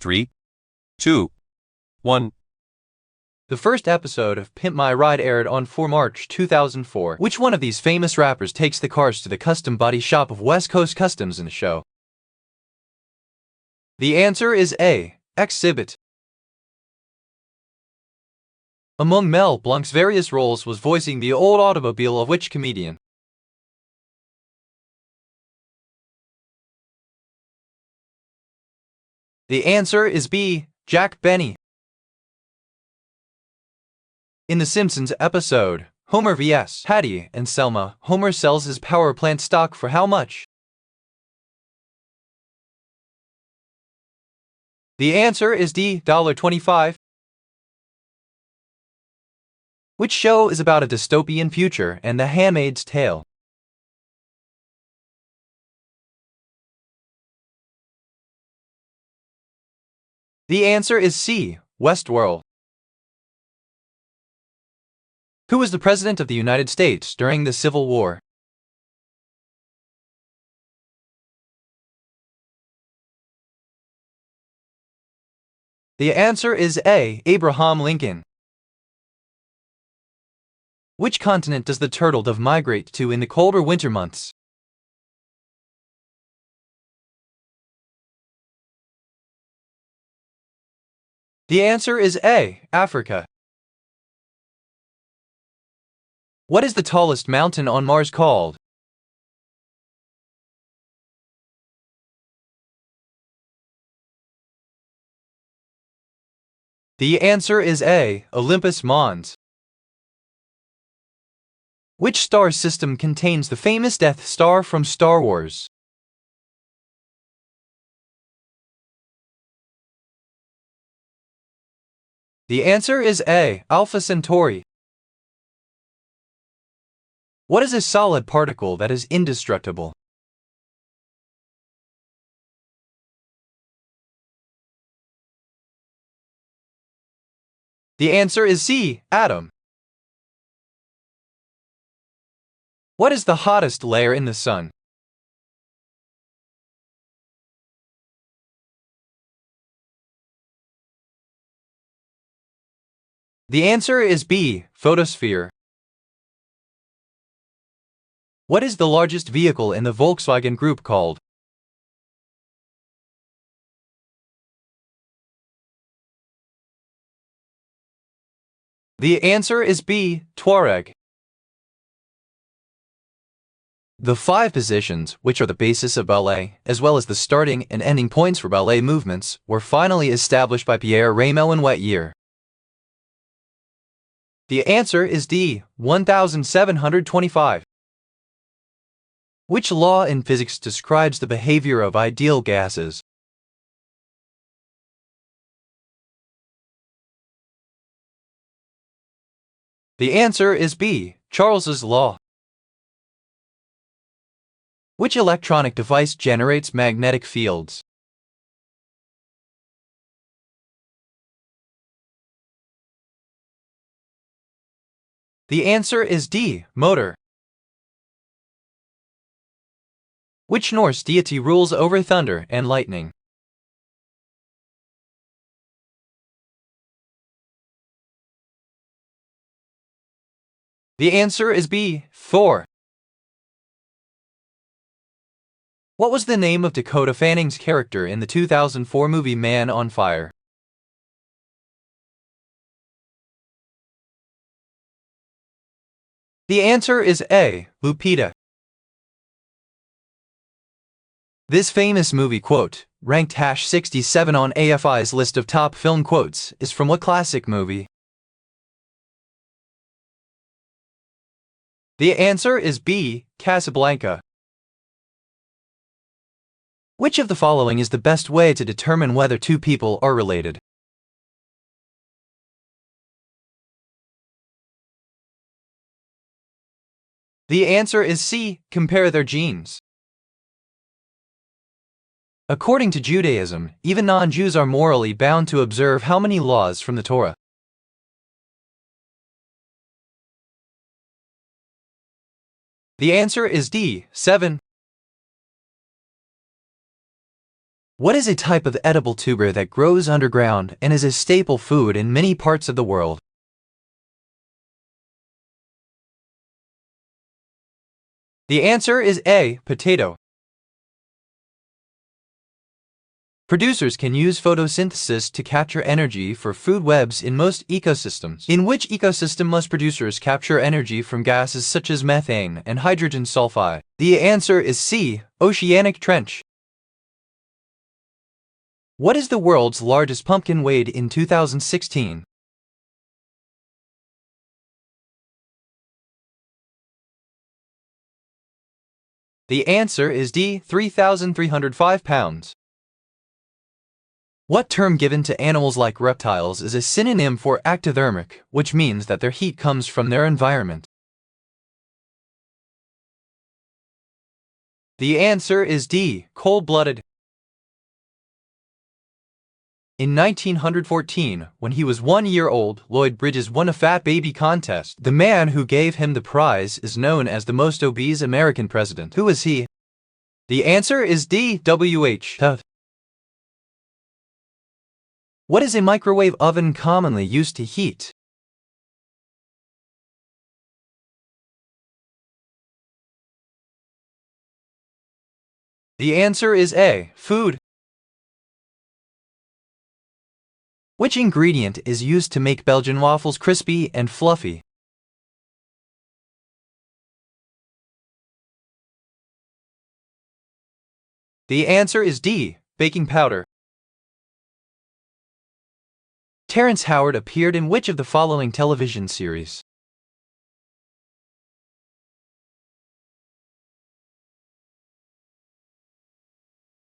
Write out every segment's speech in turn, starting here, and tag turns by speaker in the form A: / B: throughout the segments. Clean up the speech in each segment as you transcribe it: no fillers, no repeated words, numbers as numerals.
A: 3, 2, 1.
B: The first episode of Pimp My Ride aired on 4 March 2004. Which one of these famous rappers takes the cars to the custom body shop of West Coast Customs in the show? The answer is A. Exhibit. Among Mel Blanc's various roles was voicing the old automobile of which comedian? The answer is B. Jack Benny. In The Simpsons episode, Homer vs. Patty and Selma, Homer sells his power plant stock for how much? The answer is D. $25. Which show is about a dystopian future and The Handmaid's Tale? The answer is C. Westworld. Who was the President of the United States during the Civil War? The answer is A. Abraham Lincoln. Which continent does the turtle dove migrate to in the colder winter months? The answer is A. Africa. What is the tallest mountain on Mars called? The answer is A. Olympus Mons. Which star system contains the famous Death Star from Star Wars? The answer is A. Alpha Centauri. What is a solid particle that is indestructible? The answer is C. Atom. What is the hottest layer in the sun? The answer is B. Photosphere. What is the largest vehicle in the Volkswagen Group called? The answer is B. Touareg. The 5 positions, which are the basis of ballet, as well as the starting and ending points for ballet movements, were finally established by Pierre Rameau in what year? The answer is D. 1725. Which law in physics describes the behavior of ideal gases? The answer is B. Charles's law. Which electronic device generates magnetic fields? The answer is D. Motor. Which Norse deity rules over thunder and lightning? The answer is B. Thor. What was the name of Dakota Fanning's character in the 2004 movie Man on Fire? The answer is A. Lupita. This famous movie quote, ranked #67 on AFI's list of top film quotes, is from what classic movie? The answer is B. Casablanca. Which of the following is the best way to determine whether two people are related? The answer is C. Compare their genes. According to Judaism, even non-Jews are morally bound to observe how many laws from the Torah? The answer is D. 7. What is a type of edible tuber that grows underground and is a staple food in many parts of the world? The answer is A. Potato. Producers can use photosynthesis to capture energy for food webs in most ecosystems. In which ecosystem must producers capture energy from gases such as methane and hydrogen sulfide? The answer is C. Oceanic trench. What is the world's largest pumpkin weighed in 2016? The answer is D. 3,305 pounds. What term given to animals like reptiles is a synonym for ectothermic, which means that their heat comes from their environment? The answer is D. Cold-blooded. In 1914, when he was 1 year old, Lloyd Bridges won a Fat Baby contest. The man who gave him the prize is known as the most obese American president. Who is he? The answer is D. W.H. Tut. What is a microwave oven commonly used to heat? The answer is A. Food. Which ingredient is used to make Belgian waffles crispy and fluffy? The answer is D. Baking powder. Terrence Howard appeared in which of the following television series?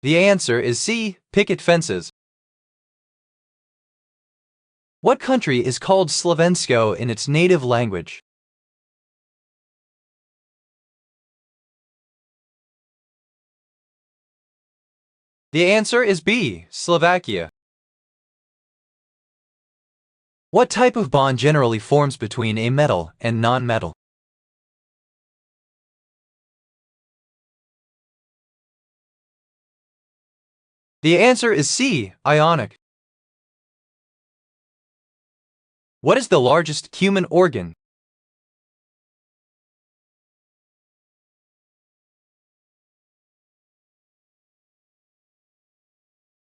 B: The answer is C. Picket fences. What country is called Slovensko in its native language? The answer is B. Slovakia. What type of bond generally forms between a metal and non-metal? The answer is C. Ionic. What is the largest human organ?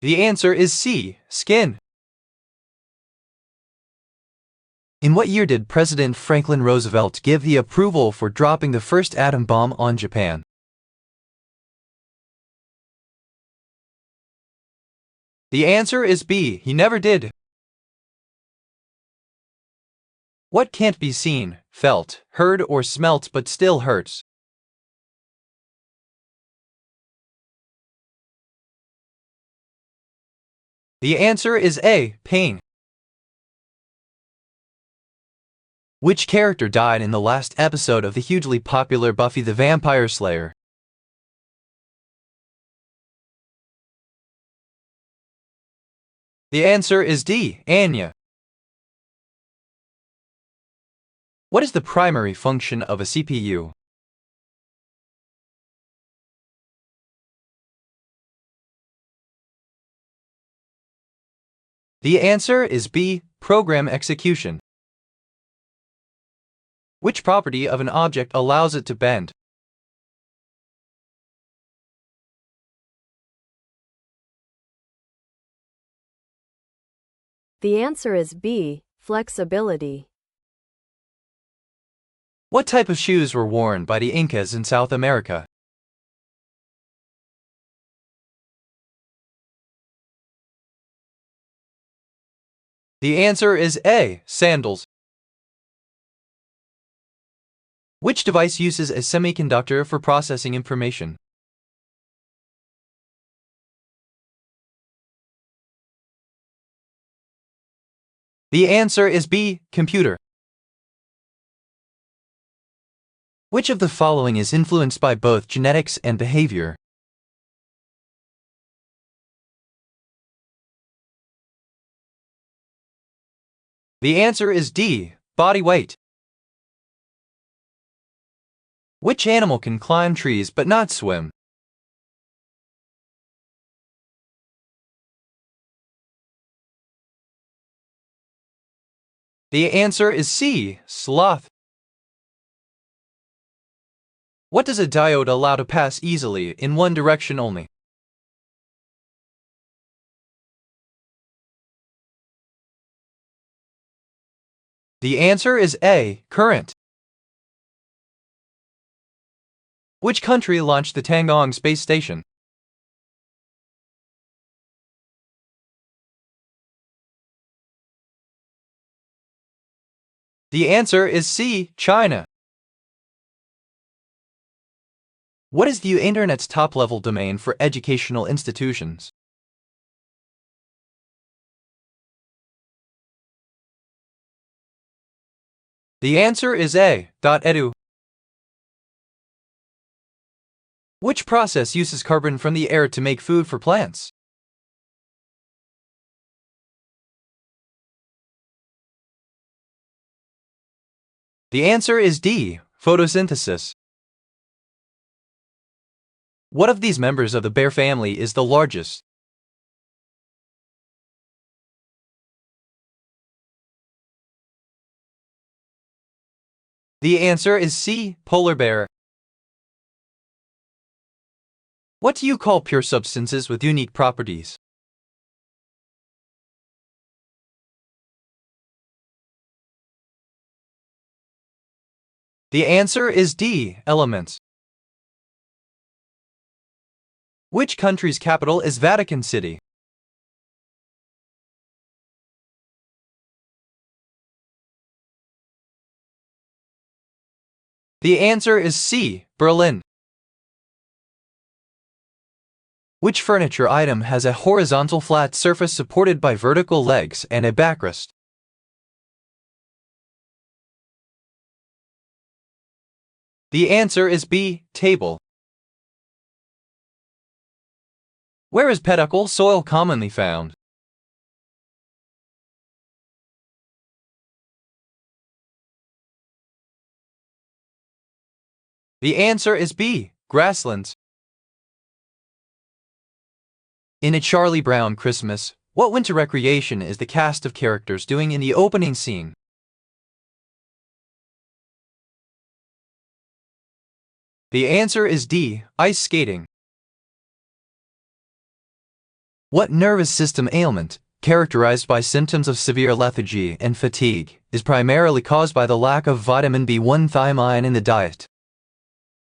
B: The answer is C. Skin. In what year did President Franklin Roosevelt give the approval for dropping the first atom bomb on Japan? The answer is B. He never did. What can't be seen, felt, heard, or smelt but still hurts? The answer is A. Pain. Which character died in the last episode of the hugely popular Buffy the Vampire Slayer? The answer is D. Anya. What is the primary function of a CPU? The answer is B. Program execution. Which property of an object allows it to bend?
C: The answer is B. Flexibility.
B: What type of shoes were worn by the Incas in South America? The answer is A. Sandals. Which device uses a semiconductor for processing information? The answer is B. Computer. Which of the following is influenced by both genetics and behavior? The answer is D. Body weight. Which animal can climb trees but not swim? The answer is C. Sloth. What does a diode allow to pass easily in one direction only? The answer is A. Current. Which country launched the Tiangong space station? The answer is C. China. What is the Internet's top-level domain for educational institutions? The answer is A. .edu. Which process uses carbon from the air to make food for plants? The answer is D. Photosynthesis. What of these members of the bear family is the largest? The answer is C. Polar bear. What do you call pure substances with unique properties? The answer is D. Elements. Which country's capital is Vatican City? The answer is C. Berlin. Which furniture item has a horizontal flat surface supported by vertical legs and a backrest? The answer is B. Table. Where is pedicle soil commonly found? The answer is B. Grasslands. In A Charlie Brown Christmas, what winter recreation is the cast of characters doing in the opening scene? The answer is D. Ice skating. What nervous system ailment, characterized by symptoms of severe lethargy and fatigue, is primarily caused by the lack of vitamin B1 thiamine in the diet?